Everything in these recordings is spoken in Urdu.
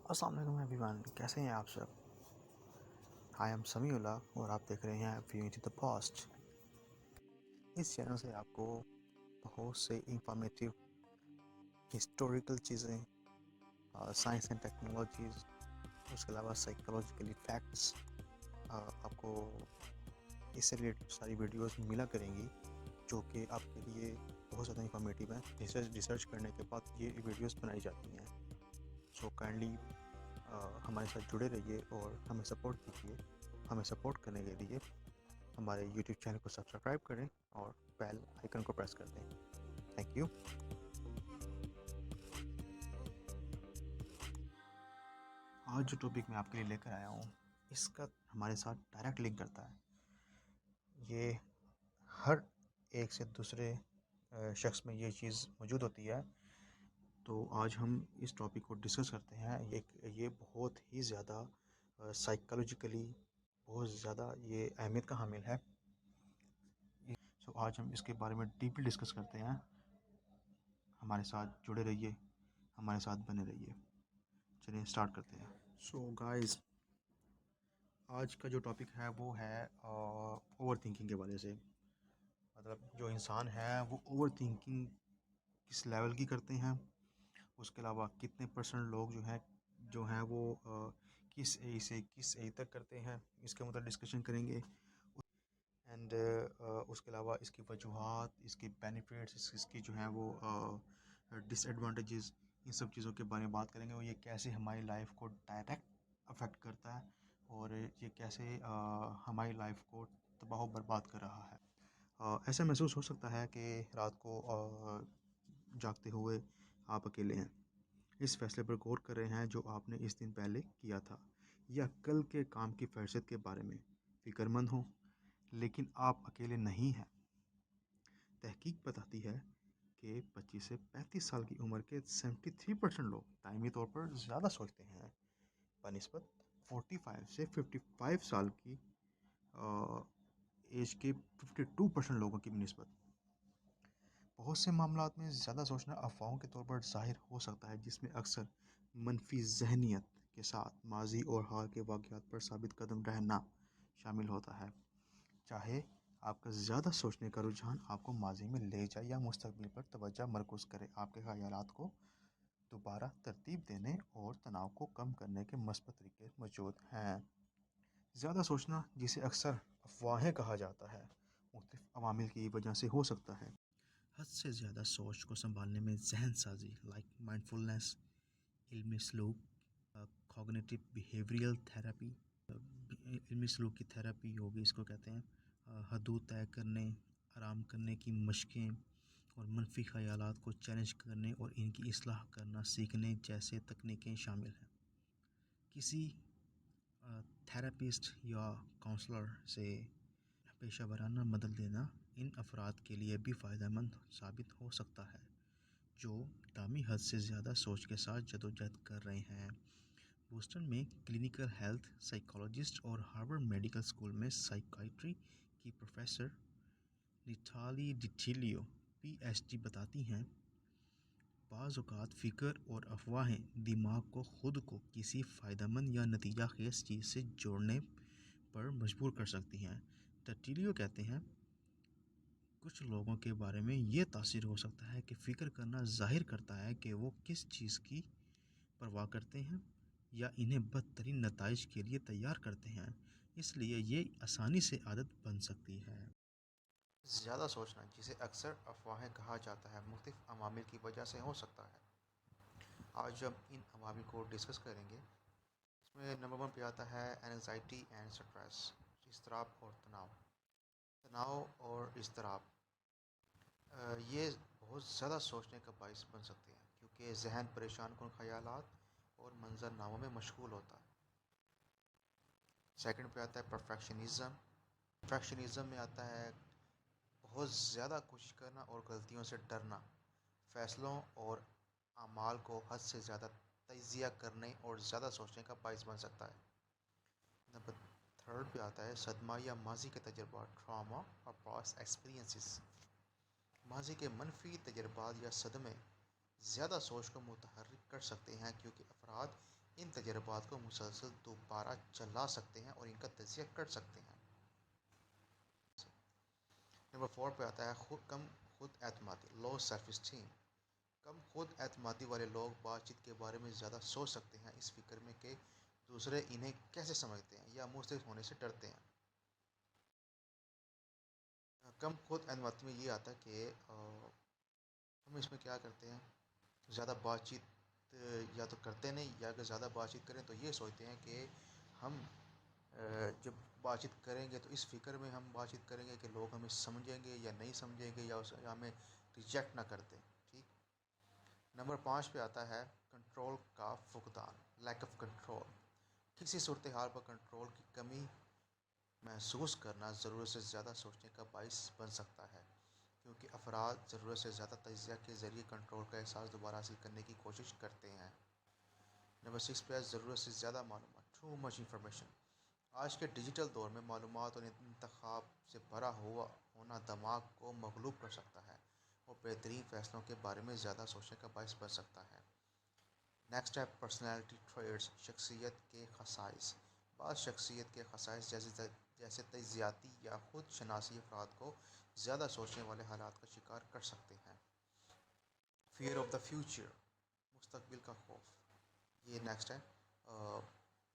السلام علیکم ایوریون، کیسے ہیں آپ سب؟ آئی ایم سمیع اللہ اور آپ دیکھ رہے ہیں ویو انٹو دا پاسٹ۔ اس چینل سے آپ کو بہت سے انفارمیٹیو ہسٹوریکل چیزیں، سائنس اینڈ ٹیکنالوجیز، اس کے علاوہ سائیکولوجیکلی فیکٹس آپ کو اس سے ریلیٹڈ ساری ویڈیوز ملا کریں گی، جو کہ آپ کے لیے بہت زیادہ انفارمیٹیو ہیں۔ ریسرچ کرنے کے بعد یہ ویڈیوز بنائی جاتی ہیں۔ سو کائنڈلی ہمارے ساتھ جڑے رہیے اور ہمیں سپورٹ کیجیے۔ ہمیں سپورٹ کرنے کے لیے ہمارے یوٹیوب چینل کو سبسکرائب کریں اور بیل آئیکن کو پریس کر دیں۔ Thank you. آج جو ٹاپک میں آپ کے لیے لے کر آیا ہوں، اس کا ہمارے ساتھ ڈائریکٹ لنک کرتا ہے۔ یہ ہر ایک سے دوسرے شخص میں یہ چیز موجود ہوتی ہے، تو آج ہم اس ٹاپک کو ڈسکس کرتے ہیں۔ یہ بہت ہی زیادہ سائیکالوجیکلی بہت زیادہ یہ اہمیت کا حامل ہے۔ سو آج ہم اس کے بارے میں ڈیپلی ڈسکس کرتے ہیں۔ ہمارے ساتھ جڑے رہیے، ہمارے ساتھ بنے رہیے۔ چلیے اسٹارٹ کرتے ہیں۔ سو گائز، آج کا جو ٹاپک ہے وہ ہے اوور تھنکنگ کے بارے سے۔ مطلب جو انسان ہے وہ اوور تھنکنگ کس لیول کی کرتے ہیں، اس کے علاوہ کتنے پرسنٹ لوگ جو ہیں وہ کس ایج سے کس ایج تک کرتے ہیں، اس کے متعلق ڈسکشن کریں گے۔ اینڈ اس کے علاوہ اس کی وجوہات، اس کی بینیفٹس، اس کی جو ہیں وہ ڈس ایڈوانٹیجز، ان سب چیزوں کے بارے میں بات کریں گے، اور یہ کیسے ہماری لائف کو ڈائریکٹ افیکٹ کرتا ہے، اور یہ کیسے ہماری لائف کو تباہ و برباد کر رہا ہے۔ ایسا محسوس ہو سکتا ہے کہ رات کو جاگتے ہوئے آپ اکیلے ہیں، اس فیصلے پر غور کر رہے ہیں جو آپ نے اس دن پہلے کیا تھا، یا کل کے کام کی فہرست کے بارے میں فکر مند ہوں، لیکن آپ اکیلے نہیں ہیں۔ تحقیق بتاتی ہے کہ 25 سے 35 سال کی عمر کے 73% لوگ دائمی طور پر زیادہ سوچتے ہیں بنسبت 45 سے 55 سال کی ایج کے 52% لوگوں کی بنسبت۔ بہت سے معاملات میں زیادہ سوچنا افواہوں کے طور پر ظاہر ہو سکتا ہے، جس میں اکثر منفی ذہنیت کے ساتھ ماضی اور حال کے واقعات پر ثابت قدم رہنا شامل ہوتا ہے۔ چاہے آپ کا زیادہ سوچنے کا رجحان آپ کو ماضی میں لے جائے یا مستقبل پر توجہ مرکوز کرے، آپ کے خیالات کو دوبارہ ترتیب دینے اور تناؤ کو کم کرنے کے مثبت طریقے موجود ہیں۔ زیادہ سوچنا، جسے اکثر افواہیں کہا جاتا ہے، مختلف عوامل کی وجہ سے ہو سکتا ہے۔ حد سے زیادہ سوچ کو سنبھالنے میں ذہن سازی لائک مائنڈفلنس، علمی سلوک، کوگنیٹو بیہیویئرل تھراپی، علمی سلوک کی تھراپی ہوگی، اس کو کہتے ہیں، حدود طے کرنے، آرام کرنے کی مشقیں، اور منفی خیالات کو چیلنج کرنے اور ان کی اصلاح کرنا سیکھنے جیسے تکنیکیں شامل ہیں۔ کسی تھراپسٹ یا کاؤنسلر سے پیشہ ورانہ مدد لینا ان افراد کے لیے بھی فائدہ مند ثابت ہو سکتا ہے جو دائمی حد سے زیادہ سوچ کے ساتھ جدوجہد کر رہے ہیں۔ بوسٹن میں کلینکل ہیلتھ سائیکالوجسٹ اور ہارورڈ میڈیکل اسکول میں سائیکائٹری کی professor Natalie Dattilo P H D بتاتی ہیں، بعض اوقات فکر اور افواہیں دماغ کو خود کو کسی فائدہ مند یا نتیجہ خیز چیز سے جوڑنے پر مجبور کر سکتی ہیں۔ ڈیٹیلیو کہتے ہیں، کچھ لوگوں کے بارے میں یہ تاثر ہو سکتا ہے کہ فکر کرنا ظاہر کرتا ہے کہ وہ کس چیز کی پرواہ کرتے ہیں یا انہیں بدترین نتائج کے لیے تیار کرتے ہیں، اس لیے یہ آسانی سے عادت بن سکتی ہے۔ زیادہ سوچنا، جسے اکثر افواہیں کہا جاتا ہے، مختلف عوامل کی وجہ سے ہو سکتا ہے۔ آج ہم ان عوامل کو ڈسکس کریں گے۔ اس میں نمبر 1 پہ آتا ہے اینگزائٹی اینڈ سٹریس، اضطراب اور تناؤ۔ تناؤ اور اضطراب یہ بہت زیادہ سوچنے کا باعث بن سکتے ہیں، کیونکہ ذہن پریشان کن خیالات اور منظرناموں میں مشغول ہوتا ہے۔ سیکنڈ پہ آتا ہے پرفیکشنزم۔ پرفیکشنزم میں آتا ہے بہت زیادہ کوشش کرنا اور غلطیوں سے ڈرنا، فیصلوں اور اعمال کو حد سے زیادہ تجزیہ کرنے اور زیادہ سوچنے کا باعث بن سکتا ہے۔ نمبر 3 پہ آتا ہے صدمہ یا ماضی کے تجربات، ٹراما اور پاسٹ ایکسپیرینسز۔ ماضی کے منفی تجربات یا صدمے زیادہ سوچ کو متحرک کر سکتے ہیں، کیونکہ افراد ان تجربات کو مسلسل دوبارہ چلا سکتے ہیں اور ان کا تجزیہ کر سکتے ہیں۔ نمبر 4 پہ آتا ہے خود اعتمادی، لو سیلف اسٹیم۔ کم خود اعتمادی والے لوگ بات چیت کے بارے میں زیادہ سوچ سکتے ہیں، اس فکر میں کہ دوسرے انہیں کیسے سمجھتے ہیں یا مختلف ہونے سے ڈرتے ہیں۔ کم خود اعتمادی میں یہ آتا ہے کہ ہم اس میں کیا کرتے ہیں، زیادہ بات چیت یا تو کرتے نہیں، یا اگر زیادہ بات چیت کریں تو یہ سوچتے ہیں کہ ہم جب بات چیت کریں گے تو اس فکر میں ہم بات چیت کریں گے کہ لوگ ہمیں سمجھیں گے یا نہیں سمجھیں گے، یا ہمیں ریجیکٹ نہ کرتے۔ ٹھیک۔ نمبر 5 پہ آتا ہے کنٹرول کا فقدان، لیک آف کنٹرول۔ کسی صورتحال پر کنٹرول کی کمی محسوس کرنا ضرورت سے زیادہ سوچنے کا باعث بن سکتا ہے، کیونکہ افراد ضرورت سے زیادہ تجزیہ کے ذریعے کنٹرول کا احساس دوبارہ حاصل کرنے کی کوشش کرتے ہیں۔ نمبر 6 پہ ضرورت سے زیادہ معلومات، ٹو مچ انفارمیشن۔ آج کے ڈیجیٹل دور میں معلومات اور انتخاب سے بھرا ہونا دماغ کو مغلوب کر سکتا ہے اور بہترین فیصلوں کے بارے میں زیادہ سوچنے کا باعث بن سکتا ہے۔ نیکسٹ ہے پرسنالٹی ٹریٹس، شخصیت کے خصائص۔ بعض شخصیت کے خصائص جیسے تجزیاتی یا خود شناسی افراد کو زیادہ سوچنے والے حالات کا شکار کر سکتے ہیں۔ فیئر آف دا فیوچر، مستقبل کا خوف۔ یہ نیکسٹ ہے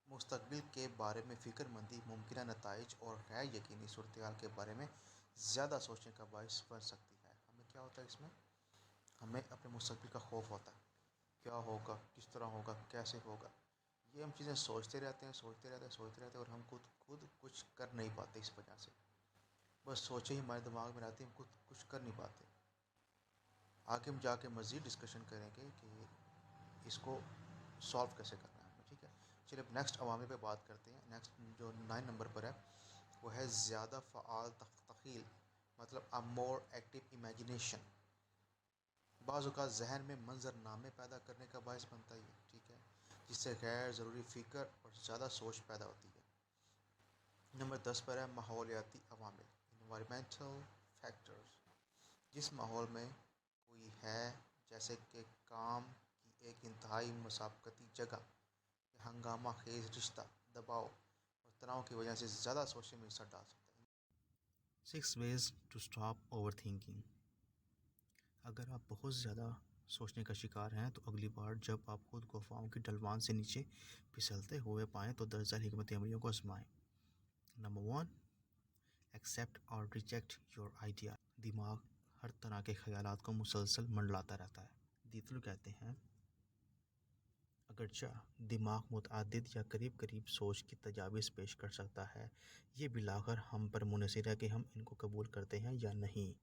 مستقبل کے بارے میں فکر مندی ممکنہ نتائج اور غیر یقینی صورتحال کے بارے میں زیادہ سوچنے کا باعث بن سکتی ہے۔ ہمیں کیا ہوتا ہے اس میں، ہمیں اپنے مستقبل کا خوف ہوتا ہے، کیا ہوگا، کس طرح ہوگا، کیسے ہوگا۔ یہ ہم چیزیں سوچتے رہتے ہیں اور ہم خود کچھ کر نہیں پاتے اس وجہ سے۔ بس سوچے ہی ہمارے دماغ میں رہتی ہیں، ہم خود کچھ کر نہیں پاتے۔ آگے ہم جا کے مزید ڈسکشن کریں گے کہ اس کو سالو کیسے کرنا ہے، ٹھیک ہے۔ چلیے اب نیکسٹ عوامل پہ بات کرتے ہیں۔ نیکسٹ جو 9 نمبر پر ہے وہ ہے زیادہ فعال تخیل، مطلب مور ایکٹیو امیجنیشن۔ بعض اوقات ذہن میں منظر نامے پیدا کرنے کا باعث بنتا ہے، ٹھیک ہے، جس سے غیر ضروری فکر اور زیادہ سوچ پیدا ہوتی ہے۔ نمبر 10 پر ہے ماحولیاتی عوامل، انوائرمنٹل فیکٹرز۔ جس ماحول میں کوئی ہے، جیسے کہ کام کی ایک انتہائی مسابقتی جگہ یا ہنگامہ خیز رشتہ، دباؤ اور تناؤ کی وجہ سے زیادہ سوچنے میں اثر ڈال سکتا ہے۔ 6 ways to stop overthinking۔ اگر آپ بہت زیادہ سوچنے کا شکار ہیں تو اگلی بار جب آپ خود کو افواہوں کی ڈلوان سے نیچے پھسلتے ہوئے پائیں تو درجہ حکمت عملیوں کو آزمائیں۔ نمبر 1، ایکسیپٹ اور ریجیکٹ یور آئیڈیا۔ دماغ ہر طرح کے خیالات کو مسلسل منڈلاتا رہتا ہے۔ دیتل کہتے ہیں اگرچہ دماغ متعدد یا قریب سوچ کی تجاویز پیش کر سکتا ہے، یہ بالآخر ہم پر منحصر ہے کہ ہم ان کو قبول کرتے ہیں یا نہیں۔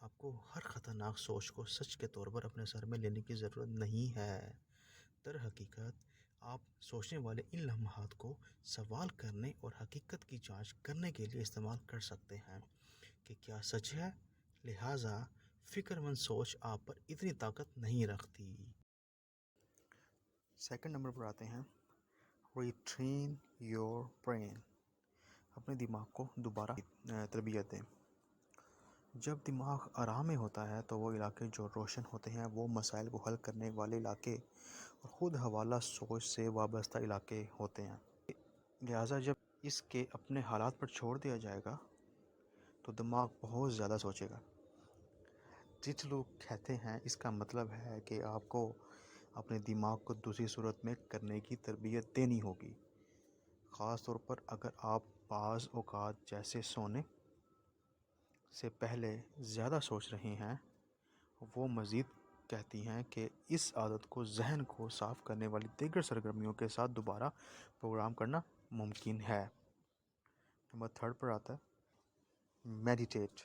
آپ کو ہر خطرناک سوچ کو سچ کے طور پر اپنے سر میں لینے کی ضرورت نہیں ہے۔ در حقیقت آپ سوچنے والے ان لمحات کو سوال کرنے اور حقیقت کی جانچ کرنے کے لیے استعمال کر سکتے ہیں کہ کیا سچ ہے، لہٰذا فکر مند سوچ آپ پر اتنی طاقت نہیں رکھتی۔ سیکنڈ نمبر پر آتے ہیں ریٹرین یور برین، اپنے دماغ کو دوبارہ تربیت دیں۔ جب دماغ آرام میں ہوتا ہے تو وہ علاقے جو روشن ہوتے ہیں وہ مسائل کو حل کرنے والے علاقے اور خود حوالہ سوچ سے وابستہ علاقے ہوتے ہیں۔ لہٰذا جب اس کے اپنے حالات پر چھوڑ دیا جائے گا تو دماغ بہت زیادہ سوچے گا۔ جس لوگ کہتے ہیں اس کا مطلب ہے کہ آپ کو اپنے دماغ کو دوسری صورت میں کرنے کی تربیت دینی ہوگی، خاص طور پر اگر آپ بعض اوقات جیسے سونے سے پہلے زیادہ سوچ رہے ہیں۔ وہ مزید کہتی ہیں کہ اس عادت کو ذہن کو صاف کرنے والی دیگر سرگرمیوں کے ساتھ دوبارہ پروگرام کرنا ممکن ہے۔ نمبر 3 پر آتا ہے میڈیٹیٹ،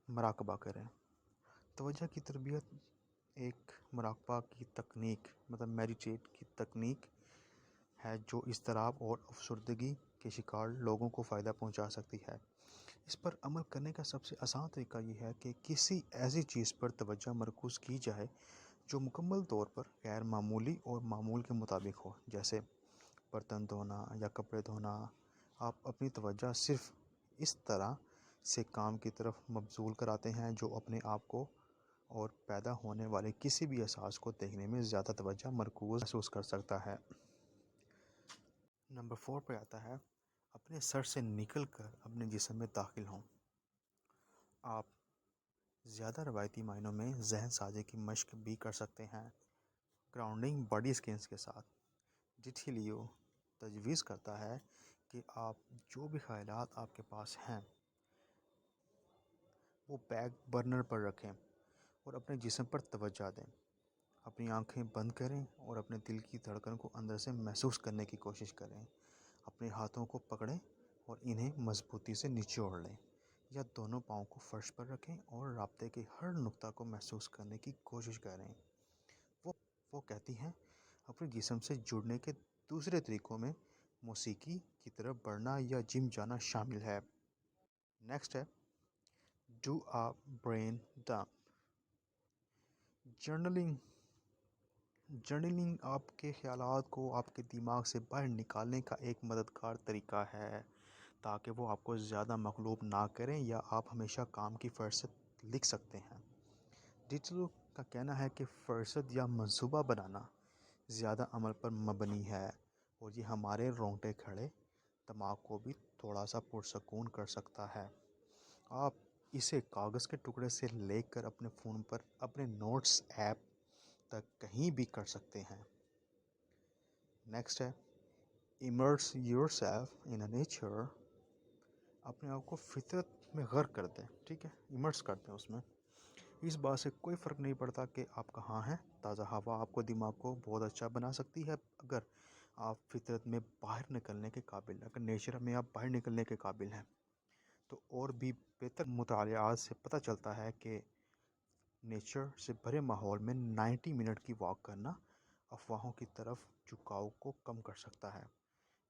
مراقبہ کریں۔ توجہ کی تربیت ایک مراقبہ کی تکنیک مطلب میڈیٹیٹ کی تکنیک ہے جو اضطراب اور افسردگی کے شکار لوگوں کو فائدہ پہنچا سکتی ہے۔ اس پر عمل کرنے کا سب سے آسان طریقہ یہ ہے کہ کسی ایسی چیز پر توجہ مرکوز کی جائے جو مکمل طور پر غیر معمولی اور معمول کے مطابق ہو، جیسے برتن دھونا یا کپڑے دھونا۔ آپ اپنی توجہ صرف اس طرح سے کام کی طرف مبذول کراتے ہیں جو اپنے آپ کو اور پیدا ہونے والے کسی بھی احساس کو دیکھنے میں زیادہ توجہ مرکوز محسوس کر سکتا ہے۔ نمبر 4 پہ آتا ہے اپنے سر سے نکل کر اپنے جسم میں داخل ہوں۔ آپ زیادہ روایتی معنوں میں ذہن سازی کی مشق بھی کر سکتے ہیں۔ گراؤنڈنگ باڈی اسکینس کے ساتھ ڈیٹیلیو تجویز کرتا ہے کہ آپ جو بھی خیالات آپ کے پاس ہیں وہ بیک برنر پر رکھیں اور اپنے جسم پر توجہ دیں۔ اپنی آنکھیں بند کریں اور اپنے دل کی دھڑکن کو اندر سے محسوس کرنے کی کوشش کریں۔ اپنے ہاتھوں کو پکڑیں اور انہیں مضبوطی سے نچوڑ لیں یا دونوں پاؤں کو فرش پر رکھیں اور رابطے کے ہر نقطہ کو محسوس کرنے کی کوشش کریں۔ وہ کہتی ہیں اپنے جسم سے جڑنے کے دوسرے طریقوں میں موسیقی کی طرف بڑھنا یا جم جانا شامل ہے۔ نیکسٹ ہے do a brain dump. Journaling آپ کے خیالات کو آپ کے دماغ سے باہر نکالنے کا ایک مددگار طریقہ ہے تاکہ وہ آپ کو زیادہ مغلوب نہ کریں یا آپ ہمیشہ کام کی فہرست لکھ سکتے ہیں۔ ڈیٹلو کا کہنا ہے کہ فہرست یا منصوبہ بنانا زیادہ عمل پر مبنی ہے اور یہ ہمارے رونگٹے کھڑے دماغ کو بھی تھوڑا سا پرسکون کر سکتا ہے۔ آپ اسے کاغذ کے ٹکڑے سے لے کر اپنے فون پر اپنے نوٹس ایپ تک کہیں بھی کر سکتے ہیں۔ نیکسٹ ہے immerse yourself in a nature۔ اپنے آپ کو فطرت میں غرق کر دیں، ٹھیک ہے، immerse کر دیں اس میں۔ اس بات سے کوئی فرق نہیں پڑتا کہ آپ کہاں ہیں، تازہ ہوا آپ کو دماغ کو بہت اچھا بنا سکتی ہے اگر آپ فطرت میں باہر نکلنے کے قابل، اگر نیچر میں آپ باہر نکلنے کے قابل ہیں تو اور بھی بہتر مطالعات سے پتہ چلتا ہے کہ نیچر سے بھرے ماحول میں 90 منٹ کی واک کرنا افواہوں کی طرف جھکاؤ کو کم کر سکتا ہے۔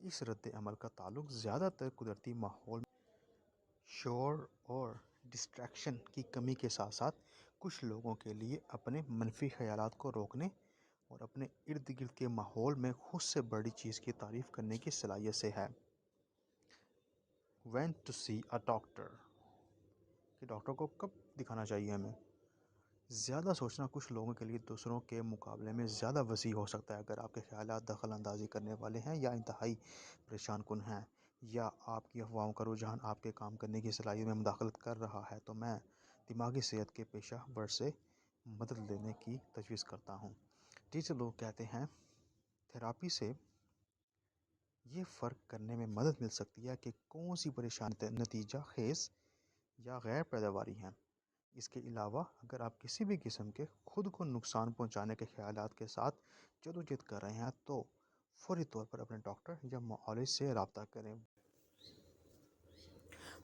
اس رد عمل کا تعلق زیادہ تر قدرتی ماحول شور اور ڈسٹریکشن کی کمی کے ساتھ ساتھ کچھ لوگوں کے لیے اپنے منفی خیالات کو روکنے اور اپنے ارد گرد کے ماحول میں خود سے بڑی چیز کی تعریف کرنے کی صلاحیت سے ہے۔ When to see a doctor, کہ ڈاکٹر کو کب دکھانا چاہیے ہمیں۔ زیادہ سوچنا کچھ لوگوں کے لیے دوسروں کے مقابلے میں زیادہ وسیع ہو سکتا ہے۔ اگر آپ کے خیالات دخل اندازی کرنے والے ہیں یا انتہائی پریشان کن ہیں یا آپ کی افواہوں کا رجحان آپ کے کام کرنے کی صلاحیت میں مداخلت کر رہا ہے تو میں دماغی صحت کے پیشہ ور سے مدد لینے کی تجویز کرتا ہوں۔ ٹیچر لوگ کہتے ہیں تھراپی سے یہ فرق کرنے میں مدد مل سکتی ہے کہ کون سی پریشانی نتیجہ خیز یا غیر پیداواری ہیں۔ اس کے علاوہ اگر آپ کسی بھی قسم کے خود کو نقصان پہنچانے کے خیالات کے ساتھ جدوجہد کر رہے ہیں تو فوری طور پر اپنے ڈاکٹر یا معالج سے رابطہ کریں۔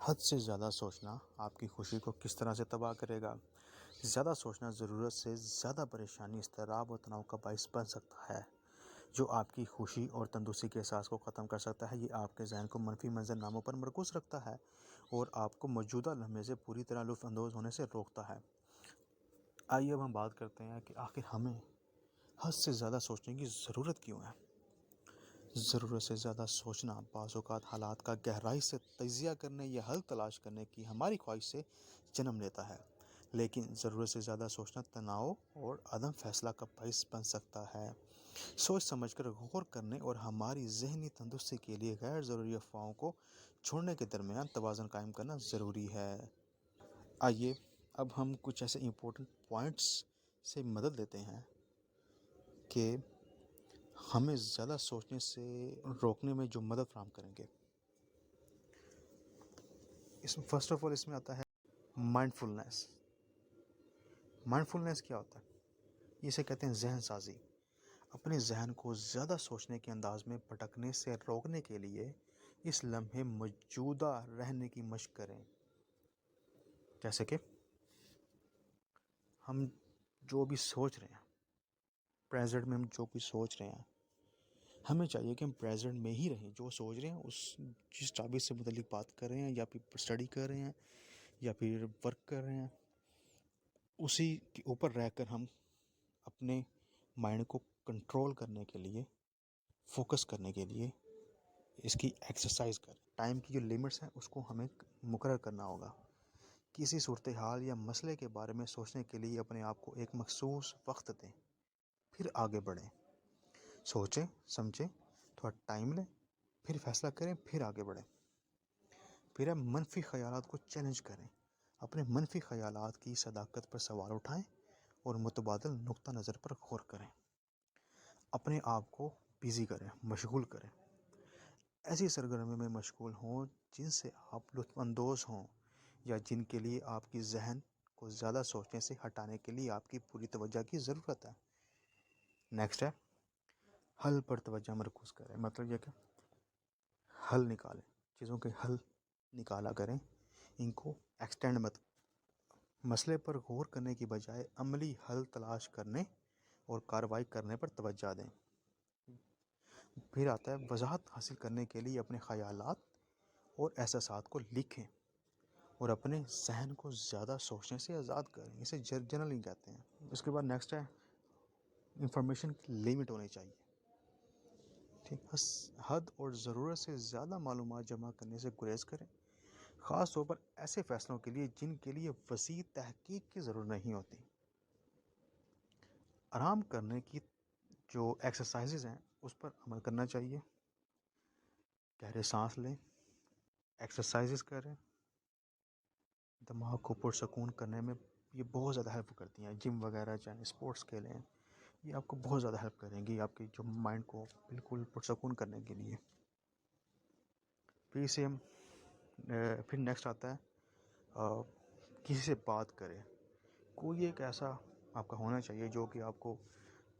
حد سے زیادہ سوچنا آپ کی خوشی کو کس طرح سے تباہ کرے گا؟ زیادہ سوچنا ضرورت سے زیادہ پریشانی، اضطراب اور تناؤ کا باعث بن سکتا ہے جو آپ کی خوشی اور تندرستی کے احساس کو ختم کر سکتا ہے۔ یہ آپ کے ذہن کو منفی منظرناموں پر مرکوز رکھتا ہے اور آپ کو موجودہ لمحے سے پوری طرح لطف اندوز ہونے سے روکتا ہے۔ آئیے اب ہم بات کرتے ہیں کہ آخر ہمیں حد سے زیادہ سوچنے کی ضرورت کیوں ہے۔ ضرورت سے زیادہ سوچنا بعض اوقات حالات کا گہرائی سے تجزیہ کرنے یا حل تلاش کرنے کی ہماری خواہش سے جنم لیتا ہے، لیکن ضرورت سے زیادہ سوچنا تناؤ اور عدم فیصلہ کا باعث بن سکتا ہے۔ سوچ سمجھ کر غور کرنے اور ہماری ذہنی تندرستی کے لیے غیر ضروری افواہوں کو چھوڑنے کے درمیان توازن قائم کرنا ضروری ہے۔ آئیے اب ہم کچھ ایسے امپورٹنٹ پوائنٹس سے مدد لیتے ہیں کہ ہمیں زیادہ سوچنے سے روکنے میں جو مدد فراہم کریں گے۔ اس میں فرسٹ آف آل اس میں آتا ہے مائنڈ فلنس۔ مائنڈ فلنس کیا ہوتا ہے؟ اسے کہتے ہیں ذہن سازی۔ اپنے ذہن کو زیادہ سوچنے کے انداز میں بھٹکنے سے روکنے کے لیے اس لمحے موجودہ رہنے کی مشق کریں۔ جیسے کہ ہم جو بھی سوچ رہے ہیں، پریزنٹ میں ہم جو بھی سوچ رہے ہیں، ہمیں چاہیے کہ ہم پریزنٹ میں ہی رہیں۔ جو سوچ رہے ہیں اس جس ٹاپک سے متعلق بات کر رہے ہیں یا پھر اسٹڈی کر رہے ہیں یا پھر ورک کر رہے ہیں، اسی کے اوپر رہ کر ہم اپنے مائنڈ کو کنٹرول کرنے کے لیے، فوکس کرنے کے لیے اس کی ایکسرسائز کریں۔ ٹائم کی جو لیمٹس ہیں اس کو ہمیں مقرر کرنا ہوگا۔ کسی صورتحال یا مسئلے کے بارے میں سوچنے کے لیے اپنے آپ کو ایک مخصوص وقت دیں، پھر آگے بڑھیں۔ سوچیں، سمجھیں، تھوڑا ٹائم لیں پھر فیصلہ کریں، پھر آگے بڑھیں۔ پھر ہے منفی خیالات کو چیلنج کریں، اپنے منفی خیالات کی صداقت پر سوال اٹھائیں اور متبادل نقطہ نظر پر غور کریں۔ اپنے آپ کو بیزی کریں، مشغول کریں، ایسی سرگرمی میں مشغول ہوں جن سے آپ لطف اندوز ہوں یا جن کے لیے آپ کی ذہن کو زیادہ سوچنے سے ہٹانے کے لیے آپ کی پوری توجہ کی ضرورت ہے۔ نیکسٹ ہے حل پر توجہ مرکوز کریں، مطلب یہ کہ حل نکالیں، چیزوں کے حل نکالا کریں، ان کو ایکسٹینڈ مت۔ مسئلے پر غور کرنے کی بجائے عملی حل تلاش کرنے اور کارروائی کرنے پر توجہ دیں۔ پھر آتا ہے وضاحت حاصل کرنے کے لیے اپنے خیالات اور احساسات کو لکھیں اور اپنے ذہن کو زیادہ سوچنے سے آزاد کریں، اسے جرنلنگ کہتے ہیں۔ اس کے بعد نیکسٹ ہے انفارمیشن کی لمٹ ہونی چاہیے، ٹھیک، حد اور ضرورت سے زیادہ معلومات جمع کرنے سے گریز کریں، خاص طور پر ایسے فیصلوں کے لیے جن کے لیے وسیع تحقیق کی ضرورت نہیں ہوتی۔ آرام کرنے کی جو ایکسرسائزز ہیں اس پر عمل کرنا چاہیے، گہرے سانس لیں، ایکسرسائزز کریں، دماغ کو پرسکون کرنے میں یہ بہت زیادہ ہیلپ کرتی ہیں۔ جم وغیرہ چاہے اسپورٹس کھیلیں، یہ آپ کو بہت زیادہ ہیلپ کریں گی آپ کی جو مائنڈ کو بالکل پرسکون کرنے کے لیے۔ پھر نیکسٹ آتا ہے کسی سے بات کریں، کوئی ایک ایسا آپ کا ہونا چاہیے جو کہ آپ کو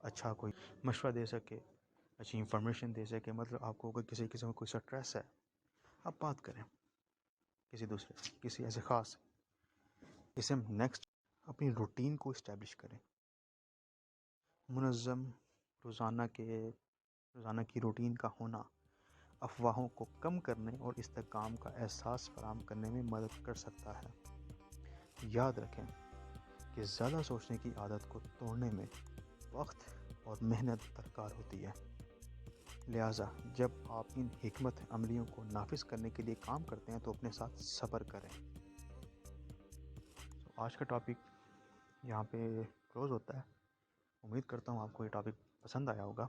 اچھا کوئی مشورہ دے سکے، اچھی انفارمیشن دے سکے، مطلب آپ کو اگر کسی قسم کا کوئی سٹریس ہے آپ بات کریں کسی دوسرے سے، کسی ایسے خاص۔ اسے نیکسٹ اپنی روٹین کو اسٹیبلش کریں، منظم روزانہ کی روٹین کا ہونا افواہوں کو کم کرنے اور استحکام کا احساس فراہم کرنے میں مدد کر سکتا ہے۔ یاد رکھیں کہ زیادہ سوچنے کی عادت کو توڑنے میں وقت اور محنت درکار ہوتی ہے، لہٰذا جب آپ ان حکمت عملیوں کو نافذ کرنے کے لیے کام کرتے ہیں تو اپنے ساتھ صبر کریں۔ آج کا ٹاپک یہاں پہ کلوز ہوتا ہے۔ امید کرتا ہوں آپ کو یہ ٹاپک پسند آیا ہوگا۔